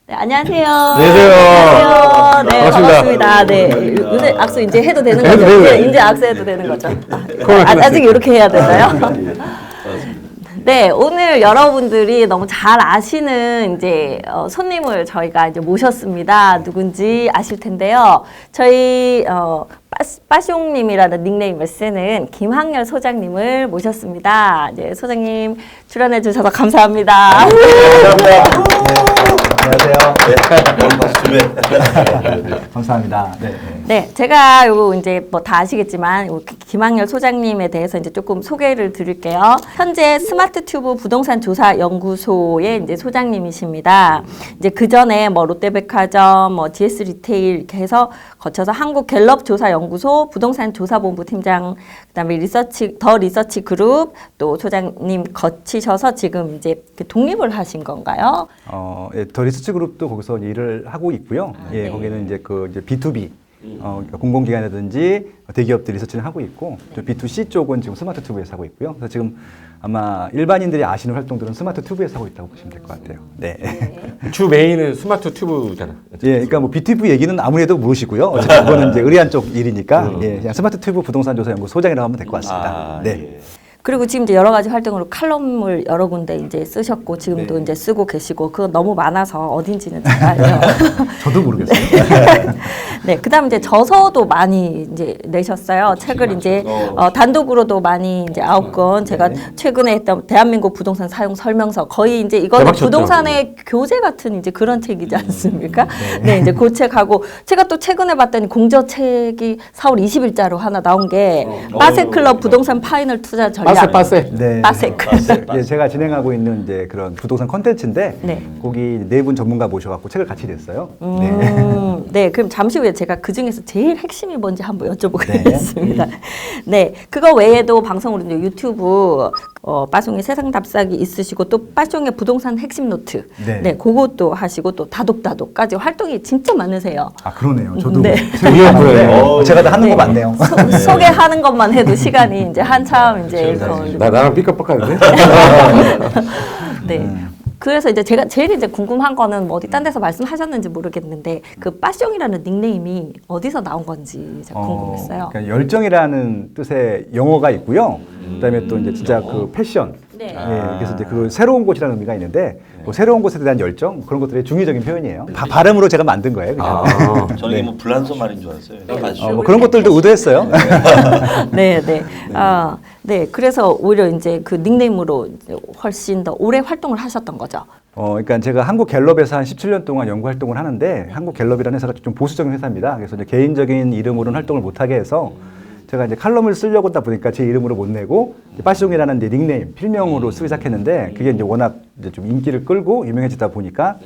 네, 안녕하세요. 안녕하세요. 안녕하세요. 네, 반갑습니다. 반갑습니다. 네, 요새 악수 이제 해도 되는 거죠? 이제 악수해도 되는 거죠? 아직 이렇게 해야 되나요? 네, 오늘 여러분들이 너무 잘 아시는 이제 손님을 저희가 이제 모셨습니다. 누군지 아실 텐데요. 저희 빠숑님이라는 닉네임을 쓰는 김학렬 소장님을 모셨습니다. 이제 소장님 출연해 주셔서 감사합니다. 감사합니다. 안녕하세요. 감사합니다. 네. 네, 제가 요거 이제 뭐 다 아시겠지만 김학렬 소장님에 대해서 이제 조금 소개를 드릴게요. 현재 스마트 튜브 부동산 조사 연구소의 이제 소장님이십니다. 이제 그 전에 뭐 롯데백화점, 뭐 GS 리테일 이렇게 해서 거쳐서 한국 갤럽 조사 연구소 부동산 조사본부 팀장, 그다음에 더 리서치 그룹 또 소장님 거치셔서 지금 이제 독립을 하신 건가요? 예, 더 리서치 그룹도 거기서 일을 하고 있고요. 예, 네. 거기는 이제 이제 B2B 그러니까 공공기관이라든지 대기업들 리서치를 하고 있고, 또 B2C 쪽은 지금 스마트 튜브에서 하고 있고요. 그래서 지금 아마 일반인들이 아시는 활동들은 스마트 튜브에서 하고 있다고 보시면 될 것 같아요. 네. 주 메인은 스마트 튜브잖아. 예, 그러니까 뭐 B2B 얘기는 아무래도 모르시고요. 어차피 그거는 이제 의뢰한 쪽 일이니까 예, 그냥 스마트 튜브 부동산 조사 연구 소장이라고 하면 될 것 같습니다. 네. 예. 그리고 지금 이제 여러 가지 활동으로 칼럼을 여러 군데 이제 쓰셨고 지금도 이제 쓰고 계시고 그거 너무 많아서 어딘지는 제가 저도 모르겠어요. 네, 그다음 이제 저서도 많이 이제 내셨어요. 책을 이제 단독으로도 많이 이제 9권 제가 최근에 했던 대한민국 부동산 사용 설명서 거의 이제 이거는 대박 쳤죠. 부동산의 교재 같은 이제 그런 책이지 않습니까? 네, 이제 그 책하고 제가 또 최근에 봤더니 공저 책이 4월 20일자로 하나 나온 게 빠세클럽 부동산 파이널 투자 전략. 빠세. 네. 빠세크. 예, 제가 진행하고 있는 이제 그런 부동산 컨텐츠인데 네. 거기 네 분 전문가 모셔갖고 책을 같이 냈어요. 네, 그럼 잠시 후에 제가 그 중에서 제일 핵심이 뭔지 한번 여쭤보겠습니다. 네, 그거 외에도 방송으로 이제 유튜브 빠숑의 세상 답사기 있으시고 또 빠숑의 부동산 핵심 노트, 네, 그것도 하시고 또 다독다독까지 활동이 진짜 많으세요. 아 그러네요. 저도 네. 제가 다 하는 거 맞네요. 소개하는 것만 해도 시간이 이제 한참 이제 나랑 삐까뻔까는데? 네. 그래서 이제 제가 제일 이제 궁금한 거는 뭐 어디 딴 데서 말씀하셨는지 모르겠는데 그 빠숑이라는 닉네임이 어디서 나온 건지 제가 궁금했어요. 그러니까 열정이라는 뜻의 영어가 있고요. 그다음에 또 이제 진짜 그 패션. 네. 예, 그래서 이제 그 새로운 곳이라는 의미가 있는데 뭐 새로운 곳에 대한 열정 그런 것들의 중의적인 표현이에요. 발음으로 제가 만든 거예요. 그냥. 저는 이게 뭐 불란서 말인 줄 알았어요. 뭐 그런 것들도 의도했어요. 네, 네. 네. 그래서 오히려 이제 그 닉네임으로 훨씬 더 오래 활동을 하셨던 거죠. 그러니까 제가 한국 갤럽에서 한 17년 동안 연구 활동을 하는데 한국 갤럽이라는 회사가 좀 보수적인 회사입니다. 그래서 이제 개인적인 이름으로는 활동을 못 하게 해서 제가 이제 칼럼을 쓰려고 하다 보니까 제 이름으로 못 내고 빠숑이라는 이제 닉네임, 필명으로 쓰기 시작했는데 그게 이제 워낙 이제 좀 인기를 끌고 유명해지다 보니까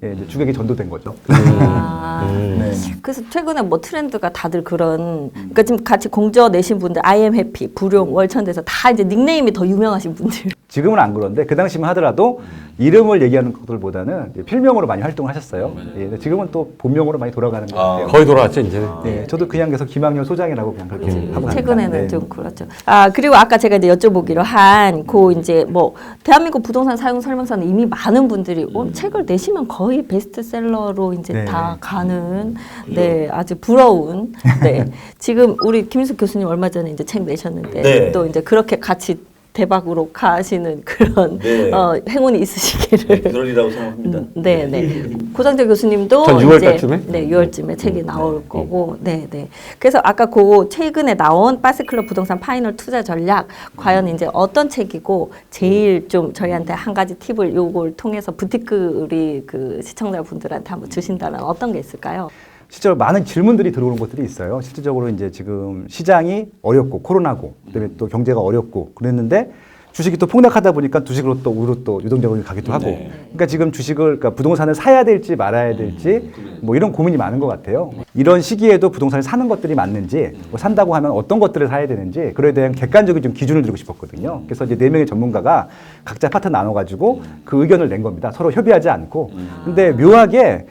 예, 이제 주객이 전도된 거죠. 네. 그래서 최근에 뭐 트렌드가 다들 그런, 그러니까 지금 같이 공저 내신 분들, I am happy, 불용, 월천대에서 다 이제 닉네임이 더 유명하신 분들. 지금은 안 그런데 그 당시만 하더라도 이름을 얘기하는 것들보다는 필명으로 많이 활동을 하셨어요. 예, 근데 지금은 또 본명으로 많이 돌아가는 것 같아요. 거의 돌아왔죠, 이제는. 예, 저도 그냥 계속 김학렬 소장이라고 그냥 그렇게 하고 최근에는 갑니다. 네. 좀 그렇죠. 그리고 아까 제가 이제 여쭤보기로 한, 이제 뭐, 대한민국 부동산 사용 설명서는 이미 많은 분들이 책을 내시면 거의 베스트셀러로 이제 네. 다 가는, 네, 아주 부러운, 네. 지금 우리 김인숙 교수님 얼마 전에 이제 책 내셨는데, 네. 또 이제 그렇게 같이 대박으로 가시는 그런, 네. 행운이 있으시기를. 네, 그러리라고 생각합니다. 네, 네. 고상재 교수님도 전 6월 이제, 달쯤에? 네, 6월쯤에 책이 나올 거고, 네, 네. 그래서 아까 그 최근에 나온 빠세클럽 부동산 파이널 투자 전략, 과연 이제 어떤 책이고 제일 좀 저희한테 한 가지 팁을 요걸 통해서 부티크 우리 그 시청자분들한테 한번 주신다면 어떤 게 있을까요? 실제로 많은 질문들이 들어오는 것들이 있어요. 실질적으로 이제 지금 시장이 어렵고 코로나고 그다음에 또 경제가 어렵고 그랬는데 주식이 또 폭락하다 보니까 주식으로 또 우로 또 유동적으로 가기도 하고. 네. 그러니까 지금 그러니까 부동산을 사야 될지 말아야 될지 뭐 이런 고민이 많은 것 같아요. 이런 시기에도 부동산을 사는 것들이 맞는지, 뭐 산다고 하면 어떤 것들을 사야 되는지 그에 대한 객관적인 좀 기준을 드리고 싶었거든요. 그래서 이제 4명의 전문가가 각자 파트 나눠가지고 그 의견을 낸 겁니다. 서로 협의하지 않고. 근데 묘하게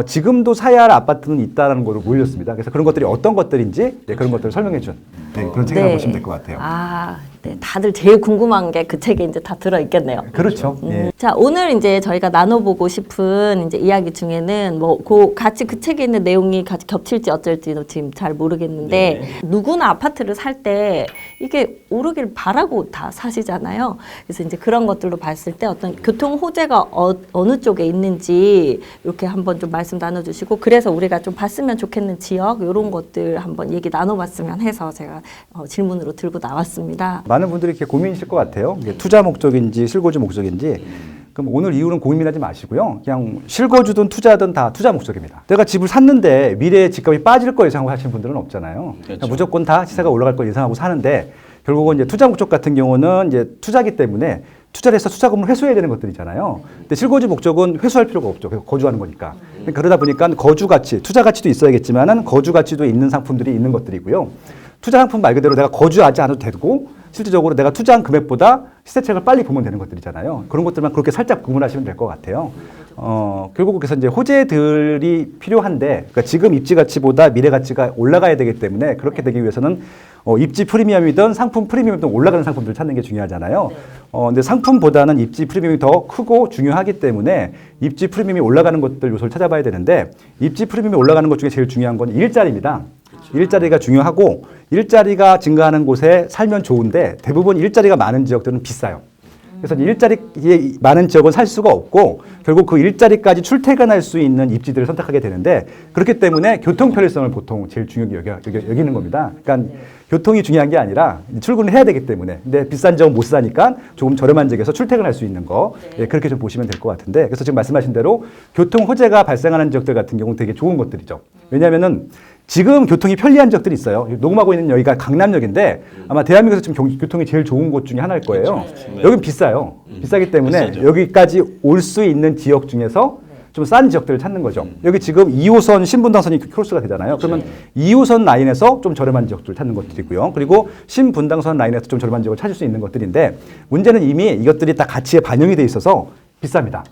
지금도 사야 할 아파트는 있다는 걸로 모였습니다. 그래서 그런 것들이 어떤 것들인지 그런 것들을 설명해 준 그런 책이라고 보시면 될 것 같아요. 네, 다들 제일 궁금한 게 그 책에 이제 다 들어 있겠네요. 그렇죠. 예. 자, 오늘 이제 저희가 나눠보고 싶은 이제 이야기 중에는 뭐 같이 그 책에 있는 내용이 같이 겹칠지 어쩔지도 지금 잘 모르겠는데 누구나 아파트를 살 때 이게 오르길 바라고 다 사시잖아요. 그래서 이제 그런 것들로 봤을 때 어떤 교통 호재가 어느 쪽에 있는지 이렇게 한번 좀 말씀 나눠주시고 그래서 우리가 좀 봤으면 좋겠는 지역 이런 것들 한번 얘기 나눠봤으면 해서 제가 질문으로 들고 나왔습니다. 많은 분들이 이렇게 고민이실 것 같아요. 이게 투자 목적인지 실거주 목적인지. 그럼 오늘 이후는 고민하지 마시고요. 그냥 실거주든 투자든 다 투자 목적입니다. 내가 집을 샀는데 미래에 집값이 빠질 거 예상하고 사시는 분들은 없잖아요. 그러니까 무조건 다 시세가 올라갈 거 예상하고 사는데 결국은 이제 투자 목적 같은 경우는 이제 투자기 때문에 투자를 해서 투자금을 회수해야 되는 것들이잖아요. 근데 실거주 목적은 회수할 필요가 없죠. 그래서 거주하는 거니까. 그러다 보니까 거주 가치, 투자 가치도 있어야겠지만은 거주 가치도 있는 상품들이 있는 것들이고요. 투자 상품 말 그대로 내가 거주하지 않아도 되고 실질적으로 내가 투자한 금액보다 시세책을 빨리 보면 되는 것들이잖아요. 그런 것들만 그렇게 살짝 구분하시면 될 것 같아요. 결국 그래서 이제 호재들이 필요한데 그러니까 지금 입지 가치보다 미래 가치가 올라가야 되기 때문에 그렇게 되기 위해서는 입지 프리미엄이든 상품 프리미엄이든 올라가는 상품들을 찾는 게 중요하잖아요. 근데 상품보다는 입지 프리미엄이 더 크고 중요하기 때문에 입지 프리미엄이 올라가는 것들 요소를 찾아봐야 되는데 입지 프리미엄이 올라가는 것 중에 제일 중요한 건 일자리입니다. 일자리가 중요하고 일자리가 증가하는 곳에 살면 좋은데 대부분 일자리가 많은 지역들은 비싸요. 그래서 일자리 많은 지역은 살 수가 없고 결국 그 일자리까지 출퇴근할 수 있는 입지들을 선택하게 되는데 그렇기 때문에 교통 편리성을 보통 제일 중요하게 여기는 겁니다. 그러니까 교통이 중요한 게 아니라 출근을 해야 되기 때문에 근데 비싼 지역은 못 사니까 조금 저렴한 지역에서 출퇴근할 수 있는 거 그렇게 좀 보시면 될 것 같은데 그래서 지금 말씀하신 대로 교통 호재가 발생하는 지역들 같은 경우는 되게 좋은 것들이죠. 왜냐하면은 지금 교통이 편리한 지역들이 있어요. 녹음하고 있는 여기가 강남역인데 아마 대한민국에서 지금 교통이 제일 좋은 곳 중에 하나일 거예요. 여긴 비싸요. 비싸기 때문에 비싸죠. 여기까지 올 수 있는 지역 중에서 좀 싼 지역들을 찾는 거죠. 여기 지금 2호선 신분당선이 크로스가 되잖아요. 그러면 2호선 라인에서 좀 저렴한 지역들을 찾는 것들이고요. 그리고 신분당선 라인에서 좀 저렴한 지역을 찾을 수 있는 것들인데 문제는 이미 이것들이 다 가치에 반영이 돼 있어서 비쌉니다.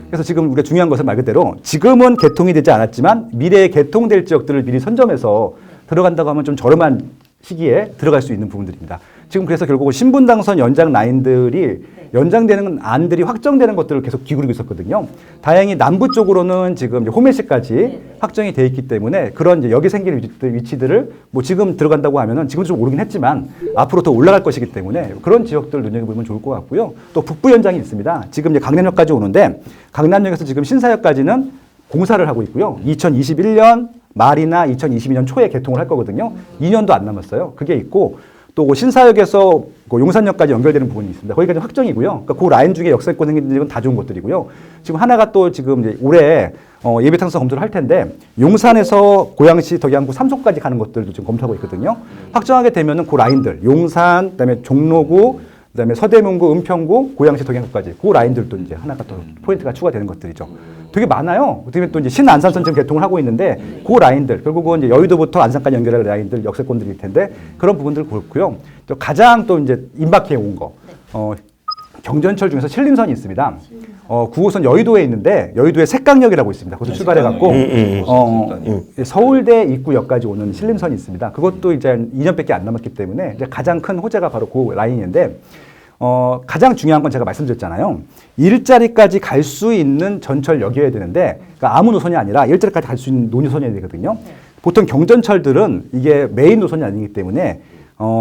그래서 지금 우리가 중요한 것은 말 그대로 지금은 개통이 되지 않았지만 미래에 개통될 지역들을 미리 선점해서 들어간다고 하면 좀 저렴한 시기에 들어갈 수 있는 부분들입니다. 지금 그래서 결국은 신분당선 연장 라인들이 연장되는 안들이 확정되는 것들을 계속 기울이고 있었거든요. 다행히 남부 쪽으로는 지금 이제 호메시까지 확정이 돼 있기 때문에 그런 이제 여기 생기는 위치들을 뭐 지금 들어간다고 하면은 지금 좀 오르긴 했지만 앞으로 더 올라갈 것이기 때문에 그런 지역들 눈여겨보면 좋을 것 같고요. 또 북부 연장이 있습니다. 지금 이제 강남역까지 오는데 강남역에서 지금 신사역까지는 공사를 하고 있고요. 2021년 말이나 2022년 초에 개통을 할 거거든요. 2년도 안 남았어요. 그게 있고 또 신사역에서 용산역까지 연결되는 부분이 있습니다. 거기까지 확정이고요. 그러니까 그 라인 중에 역세권 생긴 지역은 다 좋은 것들이고요. 지금 하나가 또 지금 이제 올해 예비탕서 검토를 할 텐데 용산에서 고양시, 덕양구, 삼성까지 가는 것들도 지금 검토하고 있거든요. 확정하게 되면은 그 라인들 용산, 그다음에 종로구, 그다음에 서대문구, 은평구, 고양시, 덕양구까지 그 라인들도 이제 하나가 또 포인트가 추가되는 것들이죠. 되게 많아요. 그다음에 또 이제 신안산선 지금 개통을 하고 있는데 그 라인들 결국은 이제 여의도부터 안산까지 연결할 라인들 역세권들일 텐데 그런 부분들 그렇고요. 또 가장 또 이제 임박해 온 거 경전철 중에서 신림선이 있습니다. 9호선 여의도에 있는데 여의도에 색강역이라고 있습니다. 거기서 출발해갖고 서울대 입구역까지 오는 신림선이 있습니다. 그것도 이제 2년밖에 안 남았기 때문에 이제 가장 큰 호재가 바로 그 라인인데 가장 중요한 건 제가 말씀드렸잖아요. 일자리까지 갈 수 있는 전철역이어야 되는데 그러니까 아무 노선이 아니라 일자리까지 갈 수 있는 노선이어야 되거든요. 보통 경전철들은 이게 메인 노선이 아니기 때문에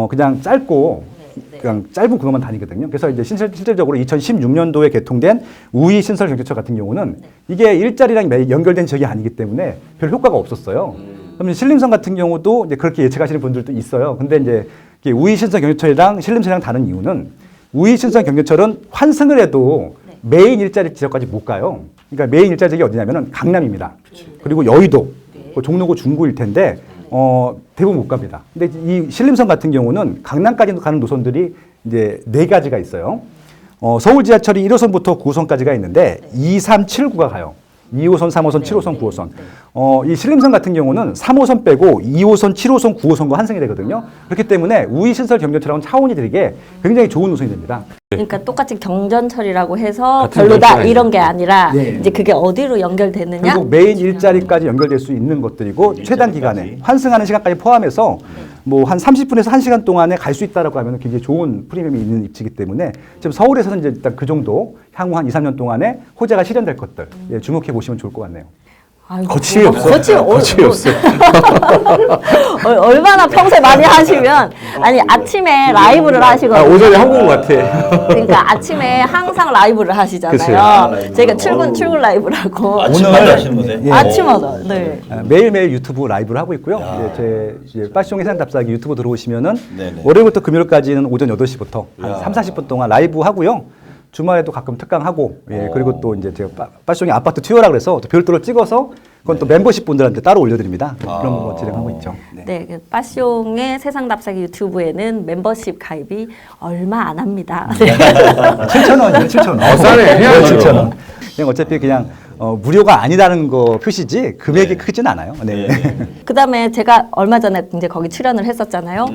그냥 짧고 그냥 짧은 구간만 다니거든요. 그래서 이제 실질적으로 2016년도에 개통된 우이 신설 경전철 같은 경우는 이게 일자리랑 연결된 지역이 아니기 때문에 별 효과가 없었어요. 그러면 신림선 같은 경우도 이제 그렇게 예측하시는 분들도 있어요. 근데 이제 우이 신설 경전철이랑 신림선이랑 다른 이유는 우이 신설 경전철은 환승을 해도 메인 일자리 지역까지 못 가요. 그러니까 메인 일자리 지역이 어디냐면은 강남입니다. 그리고 여의도, 종로구 중구일 텐데 대부분 못 갑니다. 근데 이 신림선 같은 경우는 강남까지 가는 노선들이 이제 4가지가 있어요. 서울 지하철이 1호선부터 9호선까지가 있는데 2, 3, 7구가 가요. 2호선, 3호선, 7호선, 9호선. 이 신림선 같은 경우는 3호선 빼고 2호선, 7호선, 9호선과 환승이 되거든요. 그렇기 때문에 우이 신설 경전철하고는 차원이 다르게 굉장히 좋은 노선이 됩니다. 그러니까 똑같이 경전철이라고 해서 같은 별로다 정치가 이런 게 아니라 네. 이제 그게 어디로 연결되느냐? 결국 메인 일자리까지 연결될 수 있는 것들이고 최단 기간에 환승하는 시간까지 포함해서 뭐 한 30분에서 1시간 동안에 갈 수 있다라고 하면 굉장히 좋은 프리미엄이 있는 입지이기 때문에 지금 서울에서는 이제 일단 그 정도 향후 한 2, 3년 동안에 호재가 실현될 것들 예, 주목해 보시면 좋을 것 같네요. 아이고, 거침이 뭐, 없어. 거침이 없어. 얼마나 평소에 많이 하시면 아니 아침에 라이브를 하시거든요. 오전에 한국 같아. 그러니까 아침에 항상 라이브를 하시잖아요. 그치. 저희가 출근 라이브라고 아침마다 하시는 거세요? 예. 아침마다. 네. 매일매일 유튜브 라이브를 하고 있고요. 제 이제 빠숑의 세상 답사기 유튜브 들어오시면은 네네. 월요일부터 금요일까지는 오전 8시부터 한 야. 3, 40분 동안 라이브 하고요. 주말에도 가끔 특강하고 예, 그리고 또 이제 제가 빠숑의 아파트 투어라 그래서 또 별도로 찍어서 그건 또 멤버십 분들한테 따로 올려드립니다. 그런 거 진행하고 있죠. 네, 그 빠숑의 세상 답사기 유튜브에는 멤버십 가입이 얼마 안 합니다. 네. 7,000원이요, 7,000원. 싸네. 해야죠. 7,000원. 그냥 어차피 그냥 무료가 아니라는 거 표시지 금액이 크진 않아요. 네. 그다음에 제가 얼마 전에 이제 거기 출연을 했었잖아요.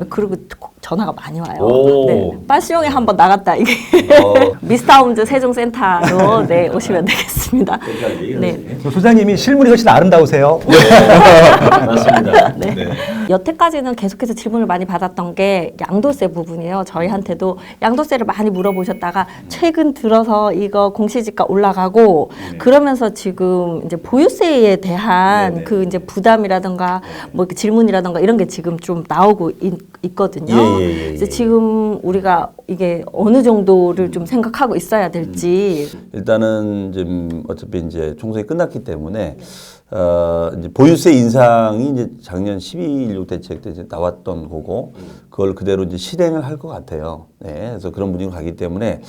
그리고 전화가 많이 와요. 오. 네, 빠숑에 한번 나갔다 이게 미스타움즈 세종센터로 네, 오시면 되겠습니다. 네. 소장님이 실물이 훨씬 아름다우세요. 맞습니다. 네. 여태까지는 계속해서 질문을 많이 받았던 게 양도세 부분이에요. 저희한테도 양도세를 많이 물어보셨다가 최근 들어서 이거 공시지가 올라가고 그러면서 지금 이제 보유세에 대한 그 이제 부담이라든가 뭐 이렇게 질문이라든가 이런 게 지금 좀 나오고 있거든요. 그래서 지금 우리가 이게 어느 정도를 좀 생각하고 있어야 될지. 일단은 지금 어차피 이제 총선이 끝났기 때문에 이제 보유세 인상이 이제 작년 12.16 대책 때 이제 나왔던 거고 그걸 그대로 이제 실행을 할 것 같아요. 네, 그래서 그런 분위기로 가기 때문에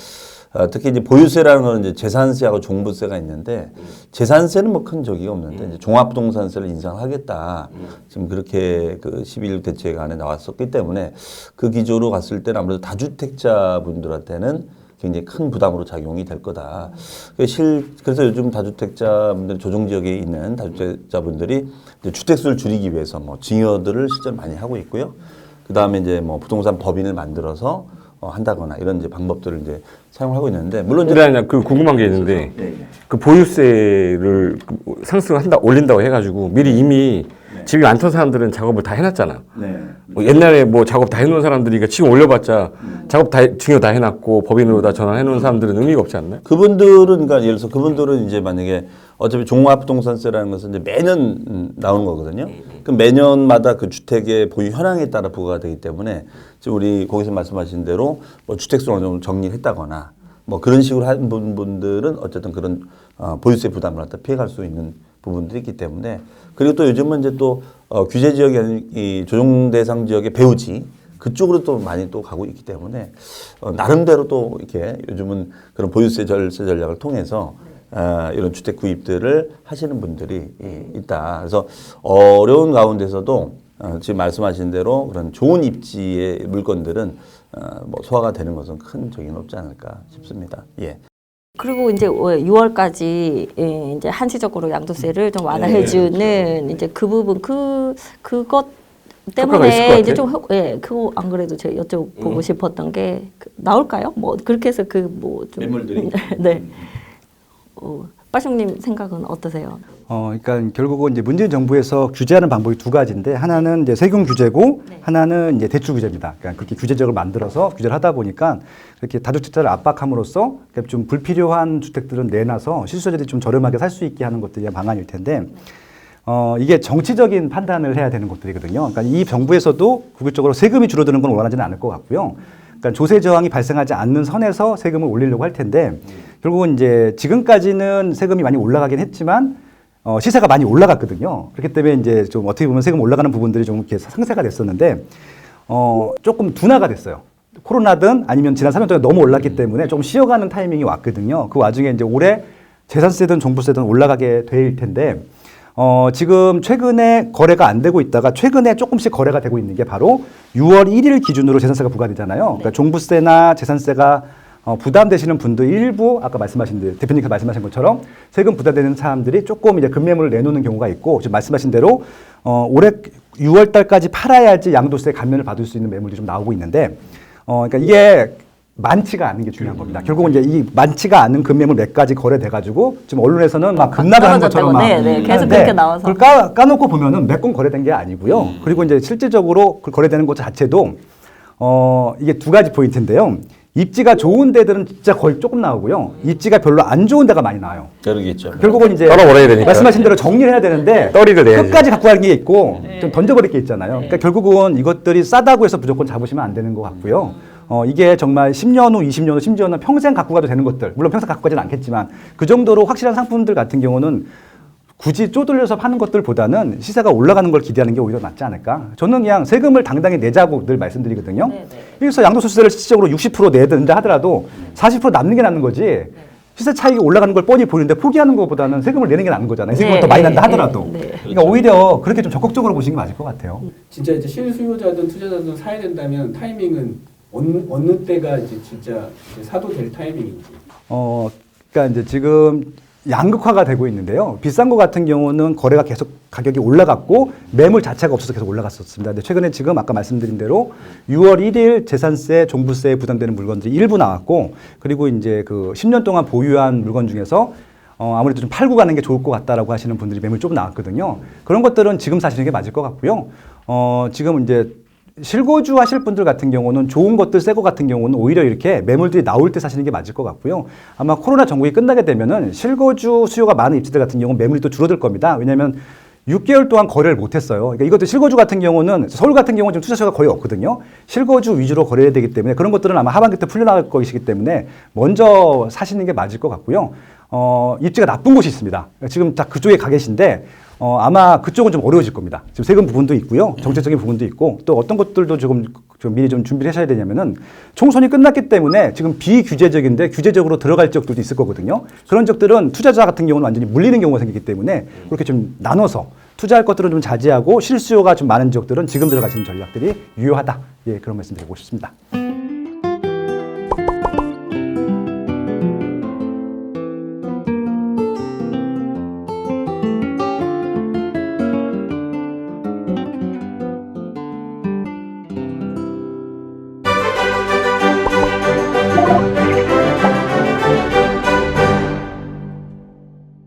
특히 이제 보유세라는 건 이제 재산세하고 종부세가 있는데 재산세는 뭐 큰 적이 없는데 이제 종합부동산세를 인상하겠다. 지금 그렇게 그 12.16 대책 안에 나왔었기 때문에 그 기조로 갔을 때는 아무래도 다주택자 분들한테는 굉장히 큰 부담으로 작용이 될 거다. 그래서 요즘 다주택자분들 조정지역에 있는 다주택자분들이 주택수를 줄이기 위해서 뭐 증여들을 실제로 많이 하고 있고요. 그 다음에 이제 뭐 부동산 법인을 만들어서 한다거나 이런 이제 방법들을 이제 사용하고 있는데 물론 이제 그래 그 궁금한 게 있는데 그 보유세를 상승한다 올린다고 해가지고 미리 이미 집이 많던 사람들은 작업을 다 해놨잖아. 뭐 옛날에 뭐 작업 다 해놓은 사람들이 지금 올려봤자 작업 다 증여 다 해놨고 법인으로 다 전환해놓은 사람들은 의미가 없지 않나요? 그분들은 그러니까 예를 들어서 그분들은 이제 만약에 어차피 종합부동산세라는 것은 이제 매년 나오는 거거든요. 그럼 매년마다 그 주택의 보유 현황에 따라 부과가 되기 때문에 지금 우리 거기서 말씀하신 대로 뭐 주택수를 어느 정도 정리를 했다거나 뭐 그런 식으로 한 분들은 어쨌든 그런 보유세 부담을 갖다 피해갈 수 있는 부분들이 있기 때문에 그리고 또 요즘은 이제 또 규제 지역이 아닌 이 조정 대상 지역의 배우지 그쪽으로 또 많이 또 가고 있기 때문에 나름대로 또 이렇게 요즘은 그런 보유세 절세 전략을 통해서 이런 주택 구입들을 하시는 분들이 있다. 그래서 어려운 가운데서도 지금 말씀하신 대로 그런 좋은 입지의 물건들은 뭐 소화가 되는 것은 큰 적은 없지 않을까 싶습니다. 예. 그리고 이제 6월까지 이제 한시적으로 양도세를 좀 완화해주는 이제 그 부분 그것 효과가 있을 것 때문에 이제 같아? 좀 그거 안 그래도 제가 여쭤보고 싶었던 게 나올까요? 뭐 그렇게 해서 그 뭐 좀 매물들이? 네. 빠숑님 생각은 어떠세요? 그러니까 결국은 이제 문재인 정부에서 규제하는 방법이 두 가지인데 하나는 이제 세금 규제고 하나는 이제 대출 규제입니다. 그러니까 그렇게 규제적을 만들어서 규제를 하다 보니까 이렇게 다주택자를 압박함으로써 좀 불필요한 주택들은 내놔서 실수요자들이 좀 저렴하게 살 수 있게 하는 것들이 방안일 텐데 이게 정치적인 판단을 해야 되는 것들이거든요. 그러니까 이 정부에서도 국유적으로 세금이 줄어드는 건 원하지는 않을 것 같고요. 그러니까 조세 저항이 발생하지 않는 선에서 세금을 올리려고 할 텐데 결국은 이제 지금까지는 세금이 많이 올라가긴 했지만 시세가 많이 올라갔거든요. 그렇기 때문에 이제 좀 어떻게 보면 세금 올라가는 부분들이 좀 이렇게 상쇄가 됐었는데 조금 둔화가 됐어요. 코로나든 아니면 지난 3년 동안 너무 올랐기 때문에 좀 쉬어가는 타이밍이 왔거든요. 그 와중에 이제 올해 재산세든 종부세든 올라가게 될 텐데 지금 최근에 거래가 안 되고 있다가 최근에 조금씩 거래가 되고 있는 게 바로 6월 1일 기준으로 재산세가 부과되잖아요. 그러니까 종부세나 재산세가 부담되시는 분들 일부 아까 말씀하신 대표님께서 말씀하신 것처럼 세금 부담되는 사람들이 조금 이제 급매물을 내놓는 경우가 있고 지금 말씀하신 대로 올해 6월 달까지 팔아야지 양도세 감면을 받을 수 있는 매물이 좀 나오고 있는데 그러니까 이게 많지가 않은 게 중요한 겁니다. 결국은 이제 이 많지가 않은 금매물 몇 가지 거래돼가지고 지금 언론에서는 막 급락을 하는 것처럼 막 네, 계속 하는데 그렇게 나와서. 그걸 까놓고 보면은 몇 건 거래된 게 아니고요. 그리고 이제 실질적으로 그 거래되는 것 자체도 이게 두 가지 포인트인데요. 입지가 좋은 데들은 진짜 거의 조금 나오고요. 입지가 별로 안 좋은 데가 많이 나와요. 그러겠죠. 결국은 이제 떨어버려야 되니까. 말씀하신 대로 정리를 해야 되는데 떨이를 내야지. 끝까지 갖고 가는 게 있고 좀 던져버릴 게 있잖아요. 그러니까 결국은 이것들이 싸다고 해서 무조건 잡으시면 안 되는 것 같고요. 이게 정말 10년 후, 20년 후, 심지어는 평생 갖고 가도 되는 것들, 물론 평생 갖고 가지는 않겠지만 그 정도로 확실한 상품들 같은 경우는 굳이 쪼들려서 파는 것들보다는 시세가 올라가는 걸 기대하는 게 오히려 낫지 않을까? 저는 그냥 세금을 당당히 내자고 늘 말씀드리거든요. 그래서 양도소득세를 실질적으로 60% 내든다 하더라도 40% 남는 게 남는 거지. 시세 차익이 올라가는 걸 뻔히 보이는데 포기하는 것보다는 세금을 내는 게 나은 거잖아요. 세금을 더 많이 난다 하더라도. 그러니까 오히려 그렇게 좀 적극적으로 보시는 게 맞을 것 같아요. 진짜 이제 실수요자든 투자자든 사야 된다면 타이밍은 어느 때가 이제 진짜 이제 사도 될 타이밍인지. 그러니까 이제 지금 양극화가 되고 있는데요. 비싼 거 같은 경우는 거래가 계속 가격이 올라갔고 매물 자체가 없어서 계속 올라갔었습니다. 근데 최근에 지금 아까 말씀드린 대로 6월 1일 재산세, 종부세에 부담되는 물건들이 일부 나왔고 그리고 이제 그 10년 동안 보유한 물건 중에서 아무래도 좀 팔고 가는 게 좋을 것 같다라고 하시는 분들이 매물 좀 나왔거든요. 그런 것들은 지금 사시는 게 맞을 것 같고요. 지금 이제 실거주 하실 분들 같은 경우는 좋은 것들, 새 거 같은 경우는 오히려 이렇게 매물들이 나올 때 사시는 게 맞을 것 같고요. 아마 코로나 전국이 끝나게 되면은 실거주 수요가 많은 입지들 같은 경우는 매물이 또 줄어들 겁니다. 왜냐하면 6개월 동안 거래를 못 했어요. 그러니까 이것도 실거주 같은 경우는 서울 같은 경우는 지금 투자처가 거의 없거든요. 실거주 위주로 거래해야 되기 때문에 그런 것들은 아마 하반기 때 풀려나갈 것이기 때문에 먼저 사시는 게 맞을 것 같고요. 입지가 나쁜 곳이 있습니다. 지금 딱 그쪽에 가 계신데 아마 그쪽은 좀 어려워질 겁니다. 지금 세금 부분도 있고요. 정책적인 부분도 있고 또 어떤 것들도 좀 미리 좀 준비를 하셔야 되냐면은 총선이 끝났기 때문에 지금 비규제적인데 규제적으로 들어갈 지역들도 있을 거거든요. 그런 지역들은 투자자 같은 경우는 완전히 물리는 경우가 생기기 때문에 그렇게 좀 나눠서 투자할 것들은 좀 자제하고 실수요가 좀 많은 지역들은 지금 들어가시는 전략들이 유효하다. 예, 그런 말씀 드리고 싶습니다.